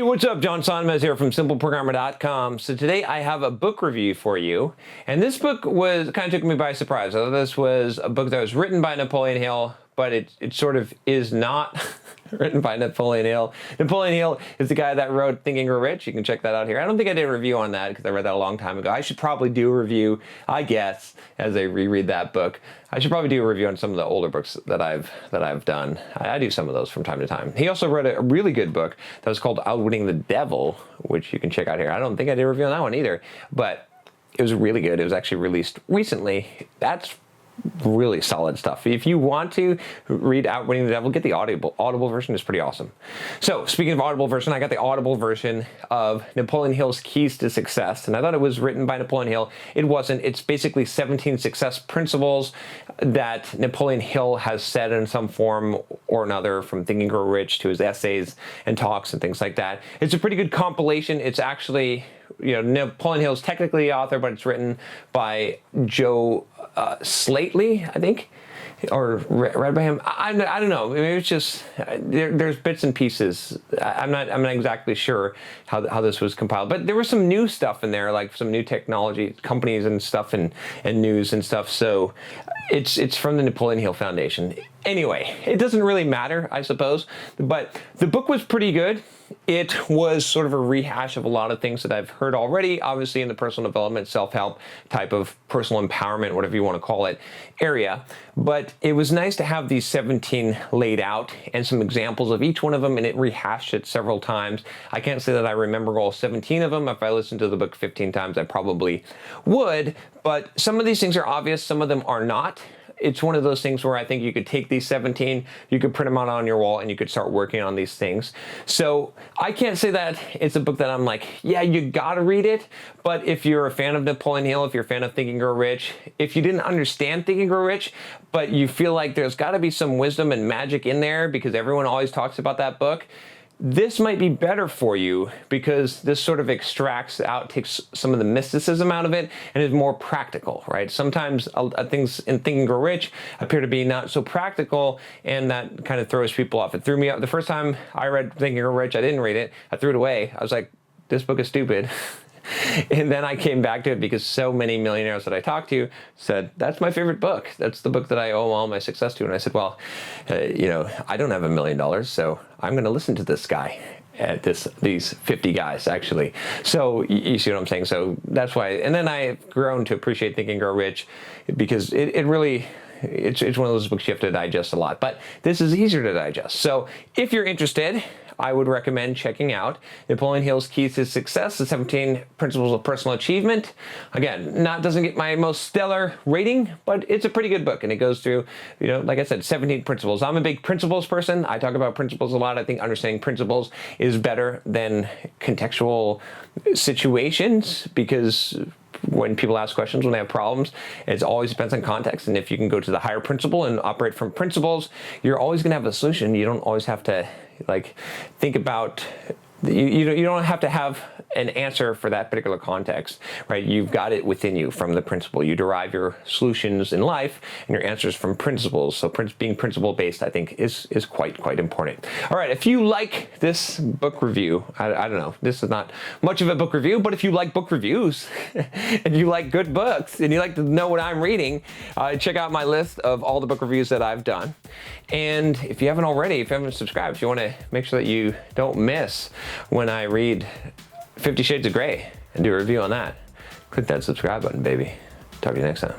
What's up? John Sonmez here from SimpleProgrammer.com. So today I have a book review for you, and this book kind of took me by surprise. I thought this was a book that was written by Napoleon Hill, but it sort of is not written by Napoleon Hill. Napoleon Hill is the guy that wrote Think and Grow Rich. You can check that out here. I don't think I did a review on that because I read that a long time ago. I should probably do a review, I guess, as I reread that book. I should probably do a review on some of the older books that I've done. I do some of those from time to time. He also wrote a really good book that was called Outwitting the Devil, which you can check out here. I don't think I did a review on that one either, but it was really good. It was actually released recently. That's really solid stuff. If you want to read Outwitting the Devil, get the Audible version. Is pretty awesome. So speaking of Audible version, I got the Audible version of Napoleon Hill's Keys to Success, and I thought it was written by Napoleon Hill. It wasn't. It's basically 17 success principles that Napoleon Hill has said in some form or another, from Think and Grow Rich to his essays and talks and things like that. It's a pretty good compilation. It's actually, Napoleon Hill's technically the author, but it's written by Joe Slately, I think, or read by him. I don't know. Maybe it's just there's bits and pieces. I'm not exactly sure how this was compiled, but there was some new stuff in there, like some new technology companies and stuff, and news and stuff. So it's from the Napoleon Hill Foundation. Anyway, it doesn't really matter, I suppose, but the book was pretty good. It was sort of a rehash of a lot of things that I've heard already, obviously in the personal development, self-help type of personal empowerment, whatever you want to call it, area. But it was nice to have these 17 laid out and some examples of each one of them, and it rehashed it several times. I can't say that I remember all 17 of them. If I listened to the book 15 times, I probably would, but some of these things are obvious, some of them are not. It's one of those things where I think you could take these 17, you could print them out on your wall, and you could start working on these things. So I can't say that it's a book that I'm like, yeah, you gotta read it. But if you're a fan of Napoleon Hill, if you're a fan of Think and Grow Rich, if you didn't understand Think and Grow Rich, but you feel like there's gotta be some wisdom and magic in there because everyone always talks about that book, this might be better for you because this sort of extracts out, takes some of the mysticism out of it, and is more practical, right? Sometimes things in Think and Grow Rich appear to be not so practical, and that kind of throws people off. It threw me off. The first time I read Think and Grow Rich, I didn't read it. I threw it away. I was like, this book is stupid. And then I came back to it because so many millionaires that I talked to said, that's my favorite book. That's the book that I owe all my success to. And I said, well, I don't have $1 million, so I'm going to listen to this guy. These 50 guys, actually. So you see what I'm saying? So that's why. And then I've grown to appreciate Think and Grow Rich because it's one of those books you have to digest a lot. But this is easier to digest. So if you're interested, I would recommend checking out Napoleon Hill's Keys to Success, the 17 Principles of Personal Achievement. Again, doesn't get my most stellar rating, but it's a pretty good book, and it goes through, like I said, 17 principles. I'm a big principles person. I talk about principles a lot. I think understanding principles is better than contextual situations because when people ask questions, when they have problems, it always depends on context. And if you can go to the higher principle and operate from principles, you're always going to have a solution. You don't always have to think about, you don't have to have an answer for that particular context, right? You've got it within you from the principle. You derive your solutions in life and your answers from principles. So being principle-based, I think, is quite important. All right, if you like this book review, I don't know, this is not much of a book review, but if you like book reviews and you like good books and you like to know what I'm reading, check out my list of all the book reviews that I've done. And if you haven't already, if you haven't subscribed, if you want to make sure that you don't miss when I read 50 Shades of Grey and do a review on that, click that subscribe button, baby. Talk to you next time.